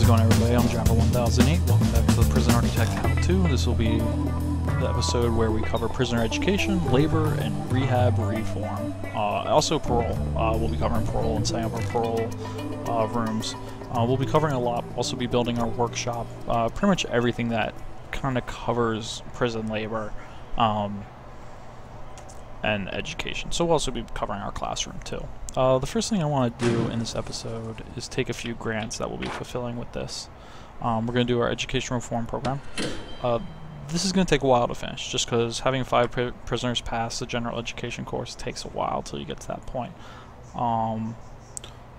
going, everybody? I'm Java 1008. Welcome back to the Prison Architect How To. This will be the episode where we cover prisoner education, labor, and rehab reform. Also parole. We'll be covering parole and setting up our parole rooms. We'll be covering a lot. Also be building our workshop. Pretty much everything that kind of covers prison labor and education. So we'll also be covering our classroom too. The first thing I want to do in this episode is take a few grants that we'll be fulfilling with this. We're going to do our education reform program. This is going to take a while to finish, just because having 5 prisoners pass the general education course takes a while till you get to that point. We'll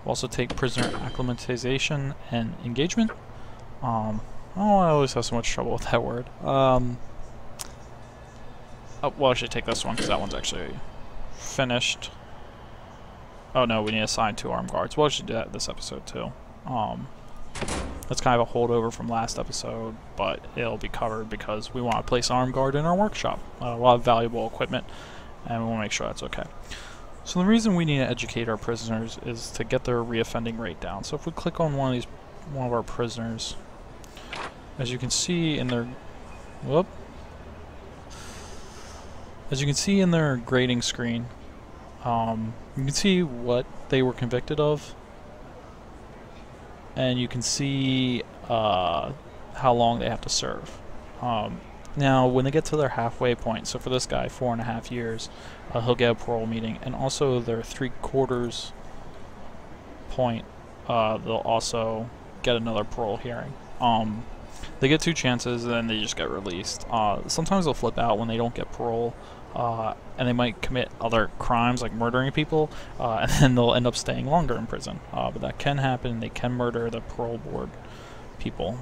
also take prisoner acclimatization and engagement. I always have so much trouble with that word. Well, I should take this one because that one's actually finished. Oh no, we need to assign 2 armed guards. Well, I should do that this episode too. That's kind of a holdover from last episode, but it'll be covered because we want to place an armed guard in our workshop. A lot of valuable equipment, and we want to make sure that's okay. So the reason we need to educate our prisoners is to get their reoffending rate down. So if we click on one of our prisoners, as you can see in their grading screen, you can see what they were convicted of, and you can see how long they have to serve. Now, when they get to their halfway point, so for this guy, 4.5 years, he'll get a parole meeting, and also their 3/4 point, they'll also get another parole hearing. They get 2 chances, and then they just get released. Sometimes they'll flip out when they don't get parole, and they might commit other crimes like murdering people, and then they'll end up staying longer in prison. But that can happen. They can murder the parole board people.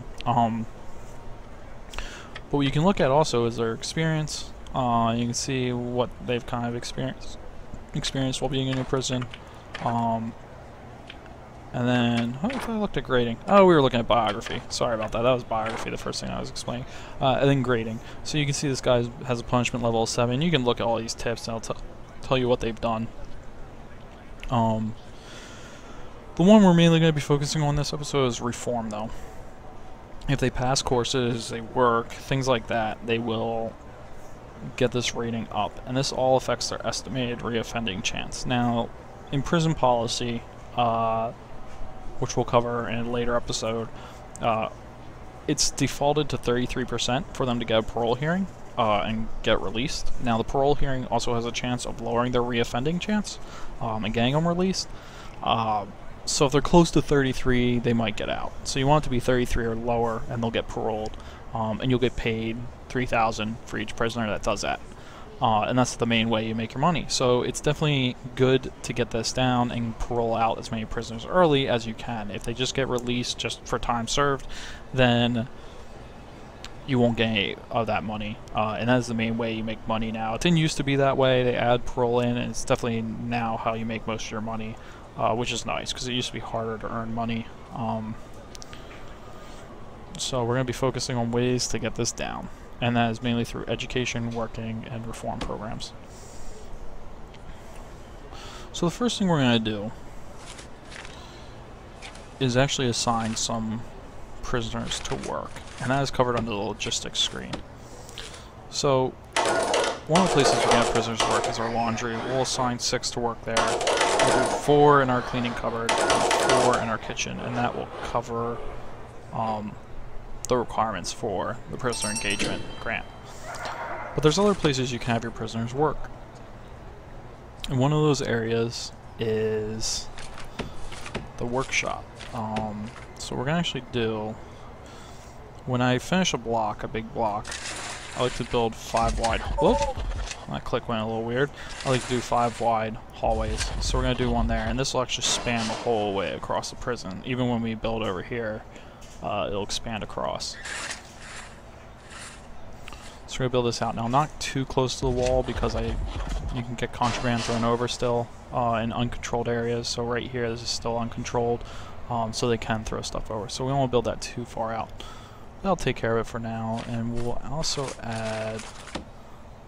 But what you can look at also is their experience. You can see what they've kind of experienced while being in a prison. And then, if I looked at grading. Oh, we were looking at biography. Sorry about that. That was biography, the first thing I was explaining. And then grading. So you can see this guy has a punishment level of 7. You can look at all these tips and I'll tell you what they've done. The one we're mainly going to be focusing on this episode is reform, though. If they pass courses, they work, things like that, they will get this rating up. And this all affects their estimated reoffending chance. Now, in prison policy, which we'll cover in a later episode, it's defaulted to 33% for them to get a parole hearing and get released. Now, the parole hearing also has a chance of lowering their reoffending chance and getting them released. So if they're close to 33, they might get out. So you want it to be 33 or lower, and they'll get paroled, and you'll get paid $3,000 for each prisoner that does that. And that's the main way you make your money. So it's definitely good to get this down and parole out as many prisoners early as you can. If they just get released just for time served, then you won't get any of that money. And that is the main way you make money now. It didn't used to be that way. They add parole in, and it's definitely now how you make most of your money, which is nice because it used to be harder to earn money. So we're going to be focusing on ways to get this down. And that is mainly through education, working, and reform programs. So the first thing we're going to do is actually assign some prisoners to work. And that is covered under the logistics screen. So one of the places we can have prisoners work is our laundry. We'll assign 6 to work there. We'll do 4 in our cleaning cupboard and 4 in our kitchen. And that will cover the requirements for the prisoner engagement grant. But there's other places you can have your prisoners work. And one of those areas is the workshop. So we're gonna actually do, when I finish a block, a big block, I like to build 5 wide, whoop, that click went a little weird. I like to do 5 wide hallways. So we're gonna do one there, and this will actually span the whole way across the prison. Even when we build over here, it'll expand across. So we're going to build this out. Now, I'm not too close to the wall because you can get contraband thrown over still in uncontrolled areas. So right here, this is still uncontrolled, so they can throw stuff over. So we don't want to build that too far out. That'll take care of it for now, and we'll also add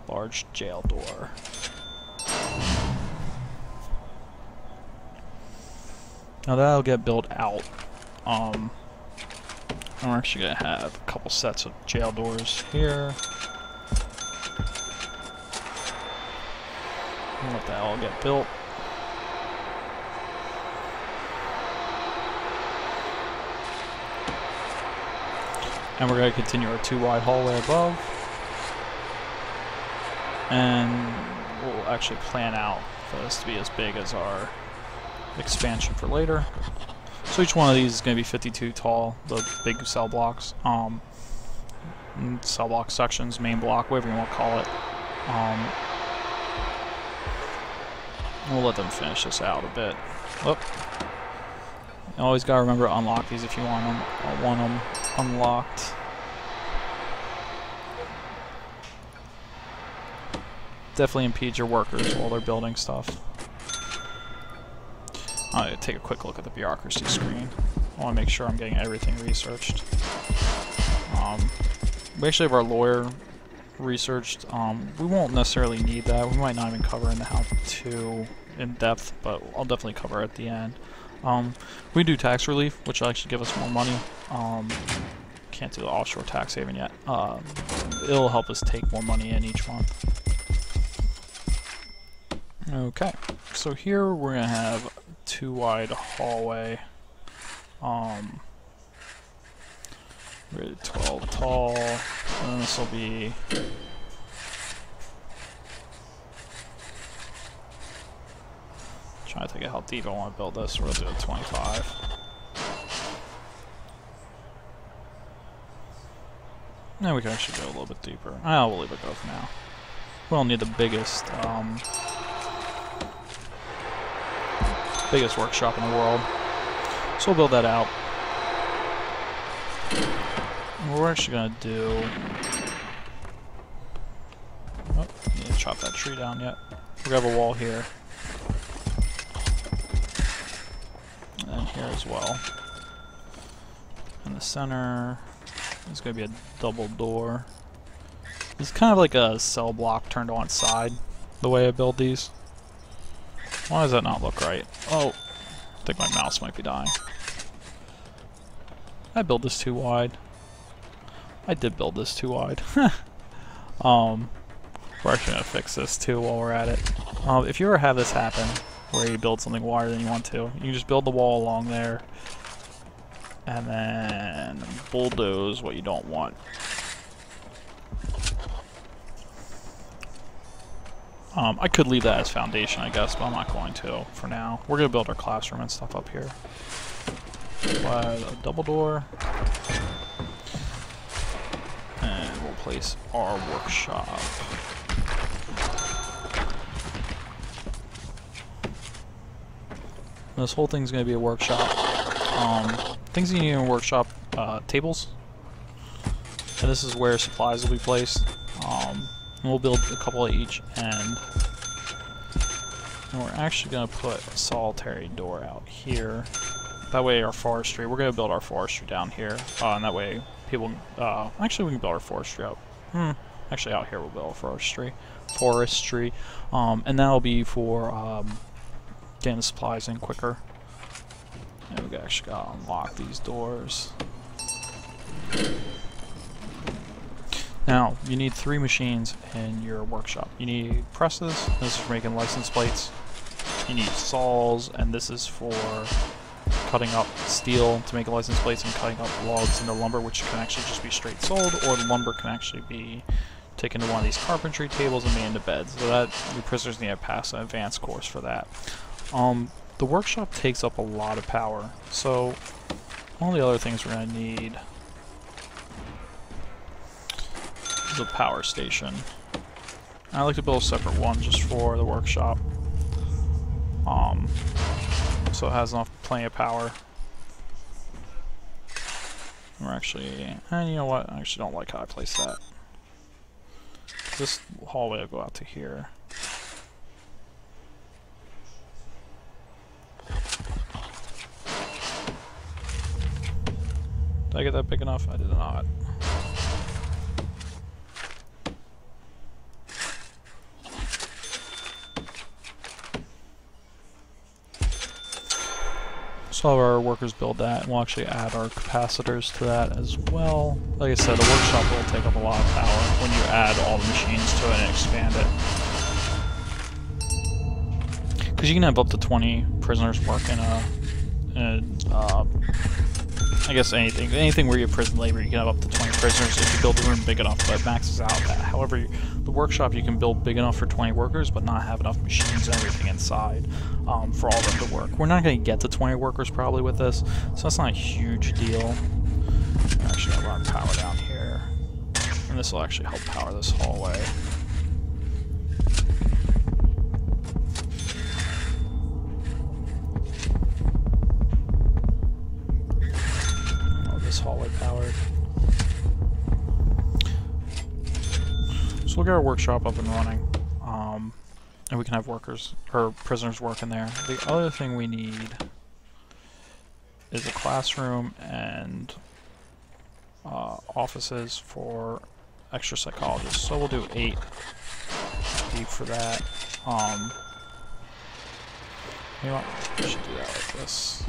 large jail door. Now that'll get built out. And we're actually going to have a couple sets of jail doors here. And let that all get built. And we're going to continue our 2-wide hallway above. And we'll actually plan out for this to be as big as our expansion for later. So each one of these is going to be 52 tall, the big cell blocks. Cell block sections, main block, whatever you want to call it. We'll let them finish this out a bit. Oh. You always got to remember to unlock these if you want them unlocked. Definitely impedes your workers while they're building stuff. I'm going to take a quick look at the bureaucracy screen. I want to make sure I'm getting everything researched. We actually have our lawyer researched. We won't necessarily need that. We might not even cover in the how-to in depth, but I'll definitely cover it at the end. We do tax relief, which will actually give us more money. Can't do the offshore tax haven yet. It'll help us take more money in each month. Okay, so here we're gonna have a 2-wide hallway. Really 12 tall, and this will be trying to think of how deep I want to build this. We'll do a 25. Now we can actually go a little bit deeper. We'll leave it go for now. We don't need the biggest workshop in the world. So we'll build that out. What we're actually going to do... Oh, need to chop that tree down yet. We're going to have a wall here. And then here as well. In the center, there's going to be a double door. It's kind of like a cell block turned on its side, the way I build these. Why does that not look right? Oh, I think my mouse might be dying. I built this too wide. I did build this too wide. We're actually gonna fix this too while we're at it. If you ever have this happen, where you build something wider than you want to, you can just build the wall along there, and then bulldoze what you don't want. I could leave that as foundation, I guess, but I'm not going to for now. We're going to build our classroom and stuff up here. A double door. And we'll place our workshop. This whole thing's going to be a workshop. Things you need in a workshop, tables. And this is where supplies will be placed. And we'll build a couple of each end. And we're actually going to put a solitary door out here. That way our forestry, we're going to build our forestry down here. And that way people, actually we can build our forestry out. Actually out here we'll build our forestry. And that'll be for getting the supplies in quicker. And we actually got to unlock these doors. Now, you need 3 machines in your workshop. You need presses, this is for making license plates. You need saws, and this is for cutting up steel to make license plates and cutting up logs into lumber, which can actually just be straight sold, or the lumber can actually be taken to one of these carpentry tables and made into beds. So that, your prisoners need to pass an advanced course for that. The workshop takes up a lot of power, so one of the other things we're going to need is a power station. I like to build a separate one just for the workshop, so it has plenty of power. We're actually, and you know what? I actually don't like how I place that. This hallway will go out to here. Did I get that big enough? I did not. So all of our workers build that, and we'll actually add our capacitors to that as well. Like I said, the workshop will take up a lot of power when you add all the machines to it and expand it. Because you can have up to 20 prisoners work in I guess anything where you have prison labor, you can have up to 20 prisoners if you build a room big enough, but it maxes out that. However, the workshop you can build big enough for 20 workers, but not have enough machines and everything inside for all of them to work. We're not going to get to 20 workers probably with this, so that's not a huge deal. I'm actually going to run power down here, and this will actually help power this hallway. Hallway powered. So we'll get our workshop up and running, and we can have workers or prisoners work in there. The other thing we need is a classroom and offices for extra psychologists. So we'll do 8 deep for that. You know what? We should do that like this.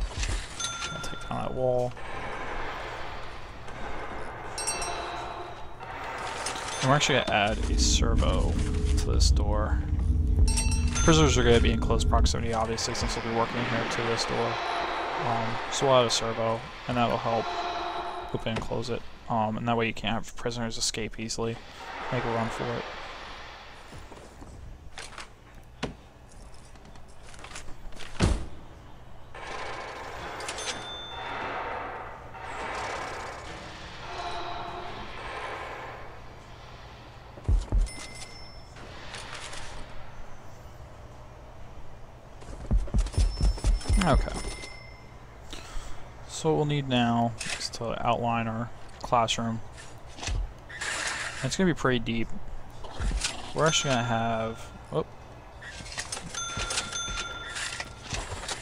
I'll take down that wall. And we're actually going to add a servo to this door. Prisoners are going to be in close proximity, obviously, since they'll be working here to this door. So we'll add a servo, and that'll help open and close it. And that way you can't have prisoners escape easily. Make a run for it. Okay. So what we'll need now is to outline our classroom. And it's going to be pretty deep. We're actually going to have a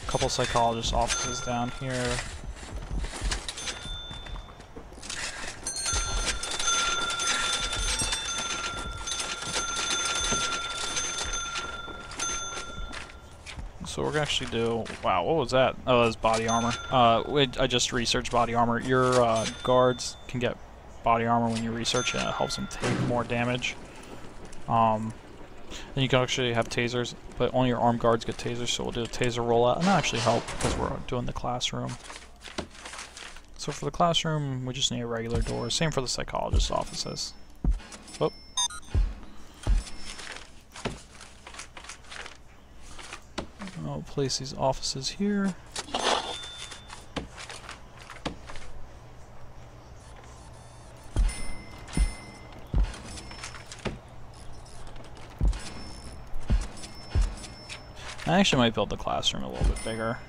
couple psychologist offices down here. So we're gonna actually do. Wow, what was that? Oh, that's body armor. I just researched body armor. Your guards can get body armor when you research it. It helps them take more damage. And you can actually have tasers, but only your armed guards get tasers. So we'll do a taser rollout, and that actually help because we're doing the classroom. So for the classroom, we just need a regular door. Same for the psychologist offices. Oh. I'll place these offices here. I actually might build the classroom a little bit bigger.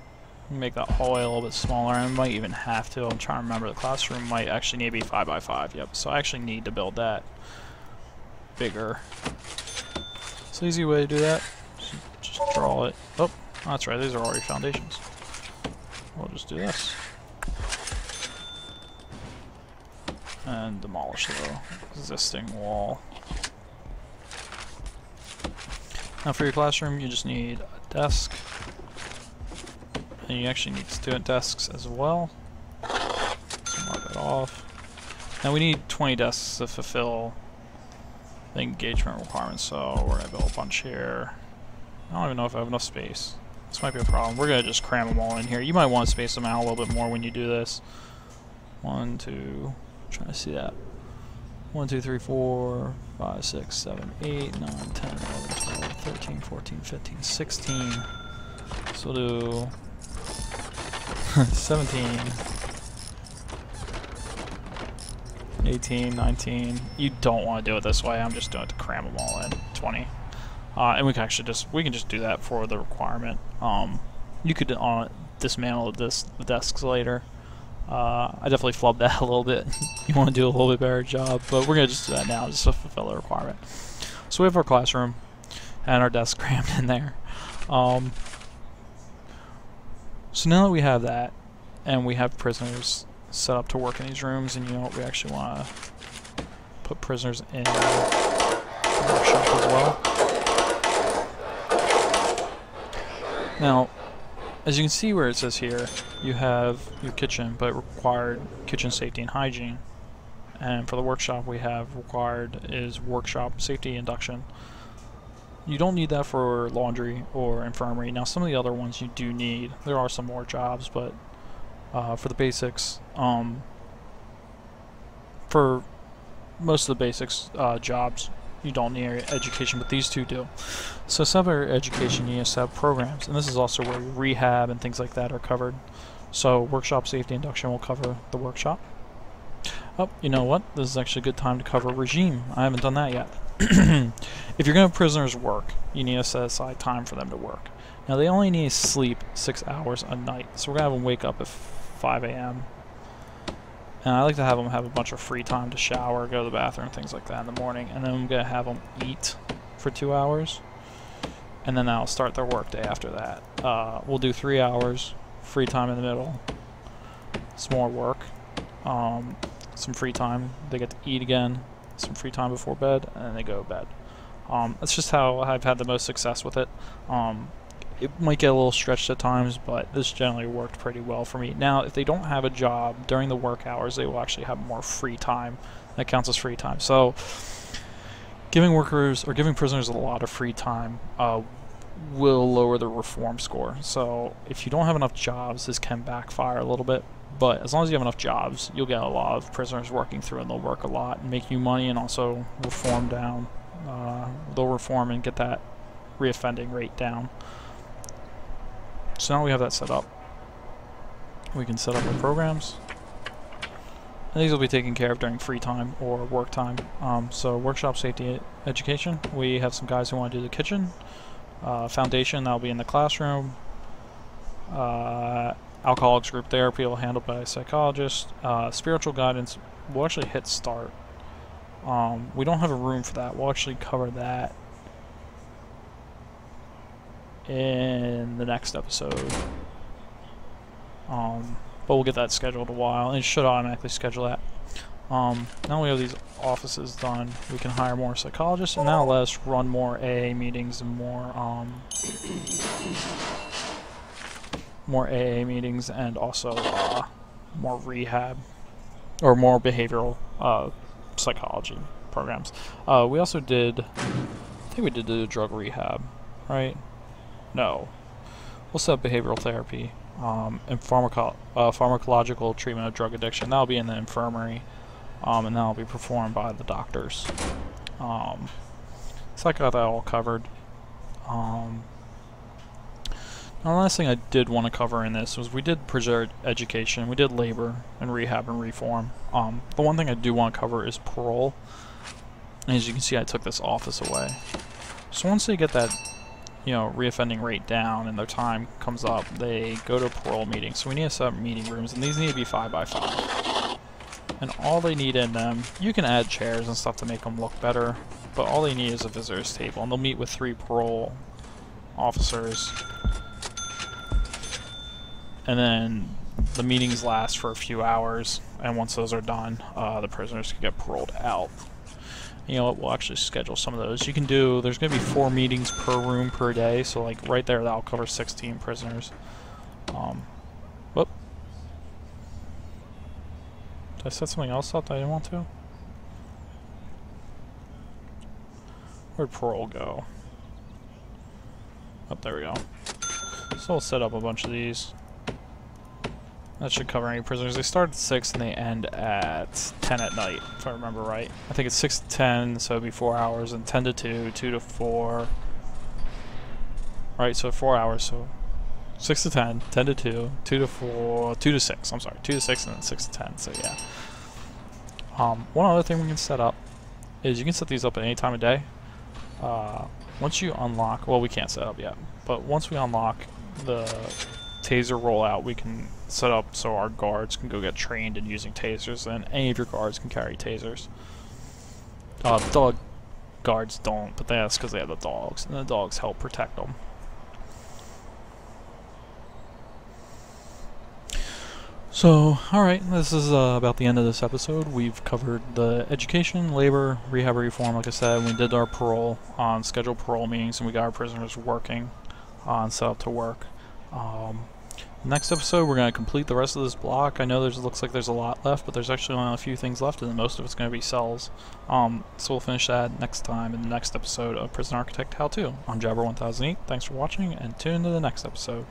Make that hallway a little bit smaller. I might even have to. I'm trying to remember. The classroom might actually need to be 5 by 5. Yep. So I actually need to build that bigger. So easy way to do that. Just draw it. Oh, that's right. These are already foundations. We'll just do this. And demolish the existing wall. Now for your classroom, you just need a desk. And you actually need student desks as well. So mark that off. Now we need 20 desks to fulfill the engagement requirements, so we're going to build a bunch here. I don't even know if I have enough space. This might be a problem. We're going to just cram them all in here. You might want to space them out a little bit more when you do this. 1, 2, trying to see that. 1, 2, 3, 4, 5, 6, 7, 8, 9, 10, 11, 12, 13, 14, 15, 16. So we'll do 17, 18, 19. You don't want to do it this way. I'm just doing it to cram them all in. 20. And we can actually just do that for the requirement. You could dismantle the desks later. I definitely flubbed that a little bit. You want to do a little bit better job, but we're gonna just do that now just to fulfill the requirement. So we have our classroom and our desk crammed in there. So now that we have that, and we have prisoners set up to work in these rooms, and you know what, we actually want to put prisoners in the workshop as well. Now, as you can see where it says here, you have your kitchen, but required kitchen safety and hygiene. And for the workshop, we have required is workshop safety induction. You don't need that for laundry or infirmary. Now, some of the other ones you do need. There are some more jobs, but for the basics, for most of the basics jobs, you don't need education, but these two do. So separate education, you need to set up programs, and this is also where rehab and things like that are covered. So workshop safety induction will cover the workshop. Oh, you know what? This is actually a good time to cover regime. I haven't done that yet. If you're going to have prisoners work, you need to set aside time for them to work. Now, they only need to sleep 6 hours a night, so we're going to have them wake up at 5 a.m. And I like to have them have a bunch of free time to shower, go to the bathroom, things like that in the morning. And then I'm going to have them eat for 2 hours. And then I'll start their work day after that. We'll do 3 hours, free time in the middle. Some more work. Some free time. They get to eat again. Some free time before bed, and then they go to bed. That's just how I've had the most success with it. It might get a little stretched at times, but this generally worked pretty well for me. Now, if they don't have a job during the work hours, they will actually have more free time. That counts as free time. So, giving workers or giving prisoners a lot of free time will lower the reform score. So, if you don't have enough jobs, this can backfire a little bit. But as long as you have enough jobs, you'll get a lot of prisoners working through, and they'll work a lot and make you money, and also reform down. They'll reform and get that reoffending rate down. So now we have that set up. We can set up our programs. And these will be taken care of during free time or work time. So workshop safety education. We have some guys who want to do the kitchen. Foundation, that'll be in the classroom. Alcoholics group therapy will be handled by a psychologist. Spiritual guidance, we'll actually hit start. We don't have a room for that. We'll actually cover that in the next episode. But we'll get that scheduled a while, and it should automatically schedule that. Now we have these offices done, we can hire more psychologists, and that'll let us run more AA meetings and more AA meetings, and also more rehab or more behavioral psychology programs. We also did, I think we did the drug rehab, right? No. We'll set up behavioral therapy and pharmacological treatment of drug addiction. That'll be in the infirmary, and that'll be performed by the doctors. So I got that all covered. Now, the last thing I did want to cover in this was we did preserve education, we did labor and rehab and reform. The one thing I do want to cover is parole. And as you can see, I took this office away. So once they get that, reoffending rate down and their time comes up, they go to a parole meeting. So we need to set up meeting rooms, and these need to be 5x5. And all they need in them, you can add chairs and stuff to make them look better, but all they need is a visitor's table, and they'll meet with 3 parole officers. And then the meetings last for a few hours, and once those are done, the prisoners can get paroled out. You know what, we'll actually schedule some of those. You can do, there's going to be 4 meetings per room per day, so like right there that'll cover 16 prisoners. Whoop. Did I set something else up that I didn't want to? Where'd parole go? Oh, there we go. So we'll set up a bunch of these. That should cover any prisoners. They start at 6 and they end at 10 at night, if I remember right. I think it's 6 to 10, so it'd be 4 hours, and 10 to 2, 2 to 4. Right, so 4 hours, so 6 to 10, 10 to 2, 2 to 4, 2 to 6, I'm sorry, 2 to 6 and then 6 to 10, so yeah. One other thing we can set up is you can set these up at any time of day. Once you unlock, well, we can't set up yet, but once we unlock the taser rollout, we can set up so our guards can go get trained in using tasers, and any of your guards can carry tasers. Dog guards don't, but that's because they have the dogs, and the dogs help protect them. So, alright, this is about the end of this episode. We've covered the education, labor, rehab, reform, like I said. We did our parole, scheduled parole meetings, and we got our prisoners working, set up to work. Next episode, we're going to complete the rest of this block. I know looks like there's a lot left, but there's actually only a few things left, and then most of it's going to be cells. So we'll finish that next time in the next episode of Prison Architect How To. I'm Jabber1008. Thanks for watching, and tune in to the next episode.